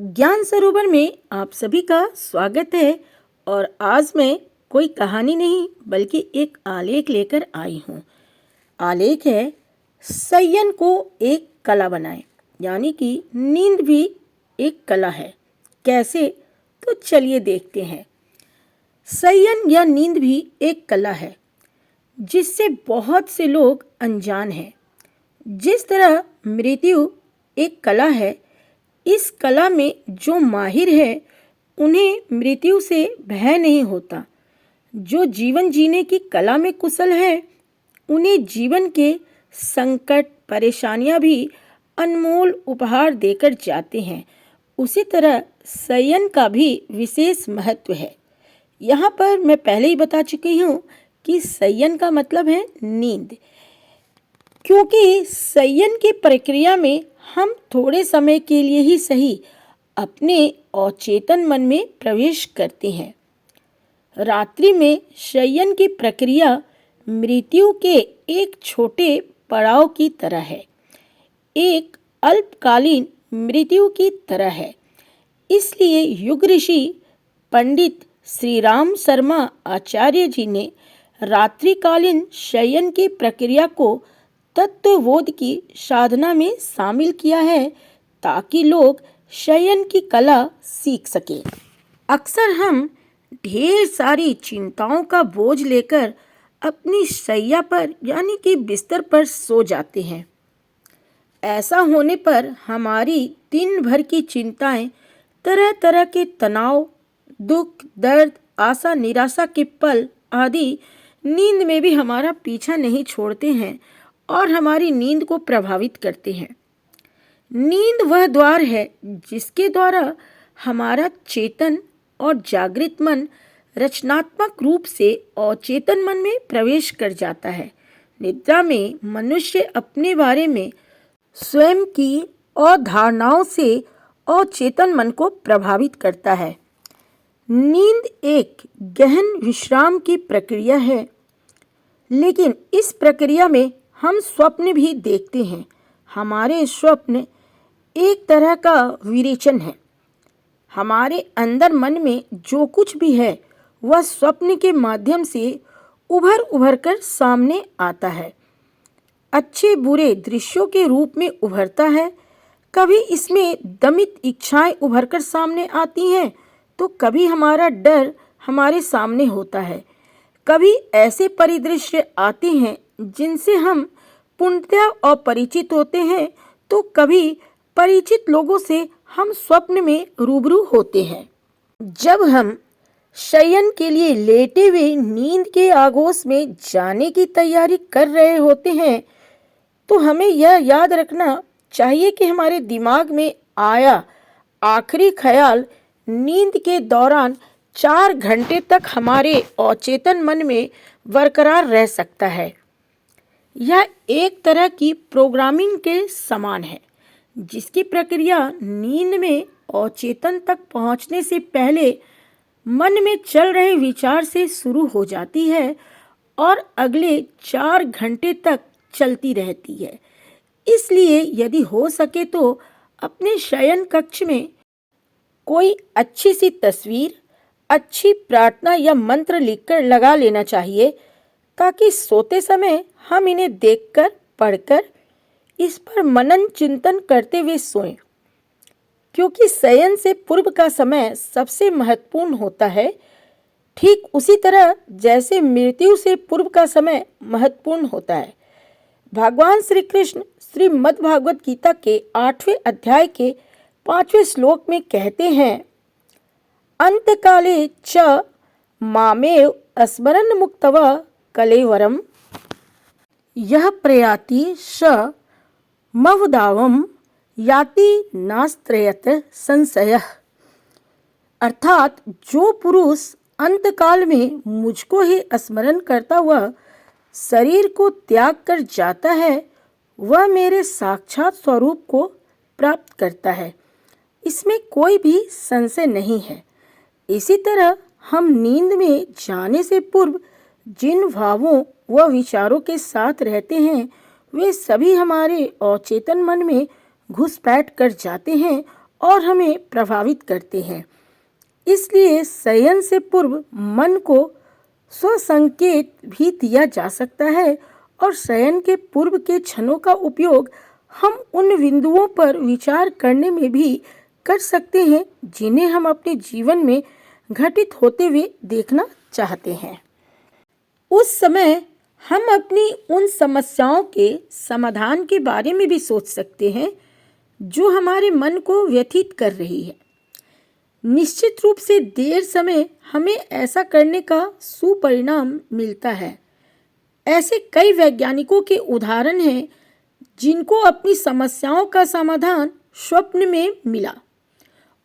ज्ञान सरोवर में आप सभी का स्वागत है। और आज मैं कोई कहानी नहीं बल्कि एक आलेख लेकर आई हूँ। आलेख है संयम को एक कला बनाएं, यानी कि नींद भी एक कला है। कैसे? तो चलिए देखते हैं। संयम या नींद भी एक कला है जिससे बहुत से लोग अनजान हैं। जिस तरह मृत्यु एक कला है, इस कला में जो माहिर है उन्हें मृत्यु से भय नहीं होता। जो जीवन जीने की कला में कुशल है उन्हें जीवन के संकट परेशानियां भी अनमोल उपहार देकर जाते हैं। उसी तरह संयम का भी विशेष महत्व है। यहाँ पर मैं पहले ही बता चुकी हूँ कि संयम का मतलब है नींद, क्योंकि संयम की प्रक्रिया में हम थोड़े समय के लिए ही सही अपने अचेतन मन में प्रवेश करते हैं। रात्रि में शयन की प्रक्रिया मृत्यु के एक छोटे पड़ाव की तरह है, एक अल्पकालीन मृत्यु की तरह है। इसलिए युग ऋषि पंडित श्री राम शर्मा आचार्य जी ने रात्रिकालीन शयन की प्रक्रिया को तत्वबोध की साधना में शामिल किया है, ताकि लोग शयन की कला सीख सके। अक्सर हम ढेर सारी चिंताओं का बोझ लेकर अपनी शैया पर यानी कि बिस्तर पर सो जाते हैं। ऐसा होने पर हमारी दिन भर की चिंताएं, तरह तरह के तनाव, दुख, दर्द, आशा, निराशा के पल आदि नींद में भी हमारा पीछा नहीं छोड़ते हैं और हमारी नींद को प्रभावित करते हैं। नींद वह द्वार है जिसके द्वारा हमारा चेतन और जागृत मन रचनात्मक रूप से अचेतन मन में प्रवेश कर जाता है। निद्रा में मनुष्य अपने बारे में स्वयं की अवधारणाओं से अचेतन मन को प्रभावित करता है। नींद एक गहन विश्राम की प्रक्रिया है, लेकिन इस प्रक्रिया में हम स्वप्न भी देखते हैं। हमारे स्वप्न एक तरह का विरेचन है। हमारे अंदर मन में जो कुछ भी है वह स्वप्न के माध्यम से उभर उभर कर सामने आता है। अच्छे बुरे दृश्यों के रूप में उभरता है। कभी इसमें दमित इच्छाएं उभर कर सामने आती हैं, तो कभी हमारा डर हमारे सामने होता है। कभी ऐसे परिदृश्य आते हैं जिनसे हम पूर्णतया अपरिचित होते हैं, तो कभी परिचित लोगों से हम स्वप्न में रूबरू होते हैं। जब हम शयन के लिए लेटे हुए नींद के आगोश में जाने की तैयारी कर रहे होते हैं, तो हमें यह याद रखना चाहिए कि हमारे दिमाग में आया आखिरी ख्याल नींद के दौरान 4 घंटे तक हमारे अचेतन मन में बरकरार रह सकता है। यह एक तरह की प्रोग्रामिंग के समान है, जिसकी प्रक्रिया नींद में अचेतन तक पहुंचने से पहले मन में चल रहे विचार से शुरू हो जाती है और अगले 4 घंटे तक चलती रहती है। इसलिए यदि हो सके तो अपने शयन कक्ष में कोई अच्छी सी तस्वीर, अच्छी प्रार्थना या मंत्र लिखकर लगा लेना चाहिए, ताकि सोते समय हम इन्हें देखकर, पढ़कर, इस पर मनन चिंतन करते हुए सोएं। क्योंकि शयन से पूर्व का समय सबसे महत्वपूर्ण होता है, ठीक उसी तरह जैसे मृत्यु से पूर्व का समय महत्वपूर्ण होता है। भगवान श्री कृष्ण श्रीमद् भागवत गीता के 8वें अध्याय के 5वें श्लोक में कहते हैं, अंतकाले च मामेव स्मरन् मुक्तवा कलेवरम यह प्रयाति स मवदावम याति नास्त्रयत संशयः। अर्थात जो पुरुष अंतकाल में मुझको ही स्मरण करता हुआ शरीर को त्याग कर जाता है, वह मेरे साक्षात स्वरूप को प्राप्त करता है। इसमें कोई भी संशय नहीं है। इसी तरह हम नींद में जाने से पूर्व जिन भावों व विचारों के साथ रहते हैं, वे सभी हमारे अचेतन मन में घुसपैठ कर जाते हैं और हमें प्रभावित करते हैं। इसलिए शयन से पूर्व मन को स्वसंकेत भी दिया जा सकता है और शयन के पूर्व के क्षणों का उपयोग हम उन बिंदुओं पर विचार करने में भी कर सकते हैं जिन्हें हम अपने जीवन में घटित होते हुए देखना चाहते हैं। उस समय हम अपनी उन समस्याओं के समाधान के बारे में भी सोच सकते हैं जो हमारे मन को व्यथित कर रही है। निश्चित रूप से देर समय हमें ऐसा करने का सुपरिणाम मिलता है। ऐसे कई वैज्ञानिकों के उदाहरण हैं जिनको अपनी समस्याओं का समाधान स्वप्न में मिला,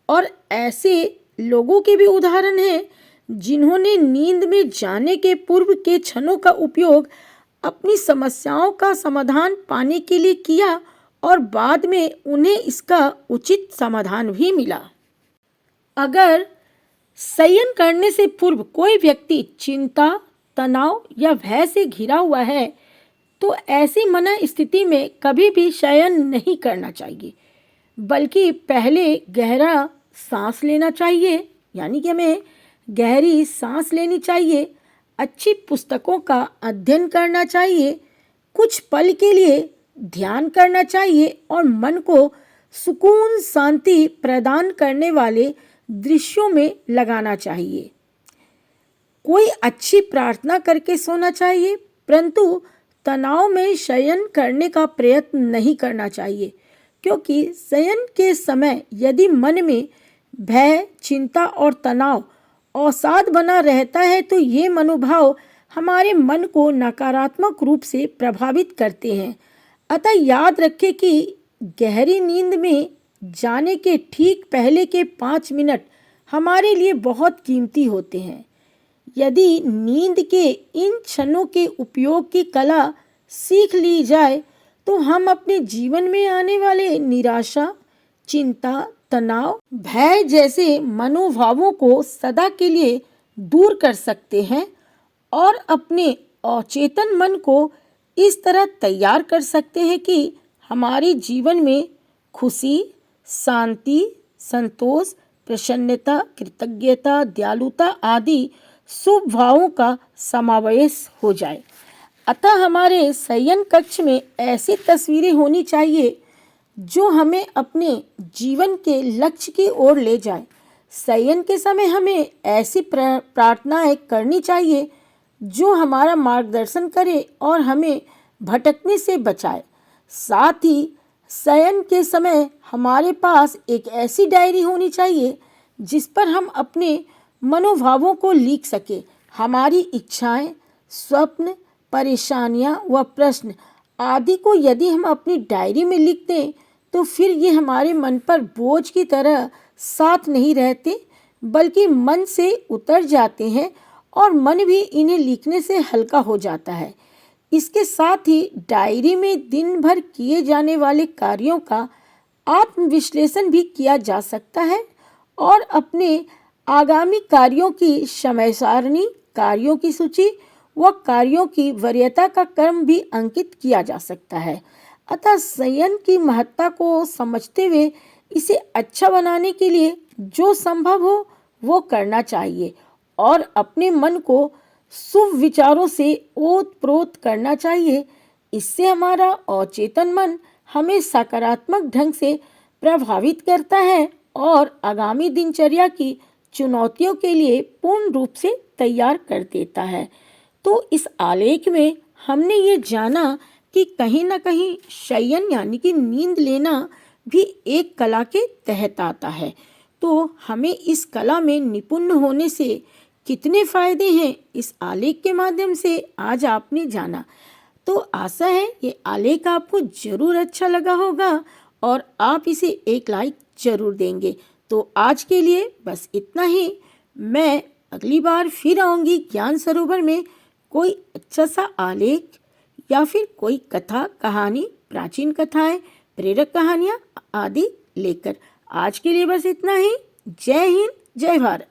और ऐसे लोगों के भी उदाहरण हैं जिन्होंने नींद में जाने के पूर्व के क्षणों का उपयोग अपनी समस्याओं का समाधान पाने के लिए किया और बाद में उन्हें इसका उचित समाधान भी मिला। अगर शयन करने से पूर्व कोई व्यक्ति चिंता, तनाव या भय से घिरा हुआ है तो ऐसी मन स्थिति में कभी भी शयन नहीं करना चाहिए, बल्कि पहले गहरा सांस लेना चाहिए, यानी कि हमें गहरी सांस लेनी चाहिए, अच्छी पुस्तकों का अध्ययन करना चाहिए, कुछ पल के लिए ध्यान करना चाहिए और मन को सुकून शांति प्रदान करने वाले दृश्यों में लगाना चाहिए। कोई अच्छी प्रार्थना करके सोना चाहिए, परंतु तनाव में शयन करने का प्रयत्न नहीं करना चाहिए, क्योंकि शयन के समय यदि मन में भय, चिंता और तनाव अवसाद बना रहता है तो ये मनोभाव हमारे मन को नकारात्मक रूप से प्रभावित करते हैं। अतः याद रखें कि गहरी नींद में जाने के ठीक पहले के 5 मिनट हमारे लिए बहुत कीमती होते हैं। यदि नींद के इन क्षणों के उपयोग की कला सीख ली जाए तो हम अपने जीवन में आने वाले निराशा, चिंता, तनाव, भय जैसे मनोभावों को सदा के लिए दूर कर सकते हैं और अपने अचेतन मन को इस तरह तैयार कर सकते हैं कि हमारे जीवन में खुशी, शांति, संतोष, प्रसन्नता, कृतज्ञता, दयालुता आदि शुभ भावों का समावेश हो जाए। अतः हमारे शयन कक्ष में ऐसी तस्वीरें होनी चाहिए जो हमें अपने जीवन के लक्ष्य की ओर ले जाए। शयन के समय हमें ऐसी प्रार्थनाएं करनी चाहिए जो हमारा मार्गदर्शन करे और हमें भटकने से बचाए। साथ ही शयन के समय हमारे पास एक ऐसी डायरी होनी चाहिए जिस पर हम अपने मनोभावों को लिख सके। हमारी इच्छाएं, स्वप्न, परेशानियां व प्रश्न आदि को यदि हम अपनी डायरी में लिख दें तो फिर ये हमारे मन पर बोझ की तरह साथ नहीं रहते, बल्कि मन से उतर जाते हैं और मन भी इन्हें लिखने से हल्का हो जाता है। इसके साथ ही डायरी में दिन भर किए जाने वाले कार्यों का आत्मविश्लेषण भी किया जा सकता है और अपने आगामी कार्यों की समय सारणी, कार्यों की सूची व कार्यों की वरीयता का क्रम भी अंकित किया जा सकता है। अतः शयन की महत्ता को समझते हुए इसे अच्छा बनाने के लिए जो संभव हो वो करना चाहिए और अपने मन को शुभ विचारों से ओत-प्रोत करना चाहिए। इससे हमारा अचेतन मन हमें सकारात्मक ढंग से प्रभावित करता है और आगामी दिनचर्या की चुनौतियों के लिए पूर्ण रूप से तैयार कर देता है। तो इस आलेख में हमने ये जाना कि कहीं ना कहीं शयन यानी कि नींद लेना भी एक कला के तहत आता है। तो हमें इस कला में निपुण होने से कितने फायदे हैं इस आलेख के माध्यम से आज आपने जाना। तो आशा है ये आलेख आपको जरूर अच्छा लगा होगा और आप इसे एक लाइक जरूर देंगे। तो आज के लिए बस इतना ही। मैं अगली बार फिर आऊँगी ज्ञान सरोवर में कोई अच्छा सा आलेख या फिर कोई कथा, कहानी, प्राचीन कथाएं, प्रेरक कहानियां आदि लेकर। आज के लिए बस इतना ही। जय हिंद, जय भारत।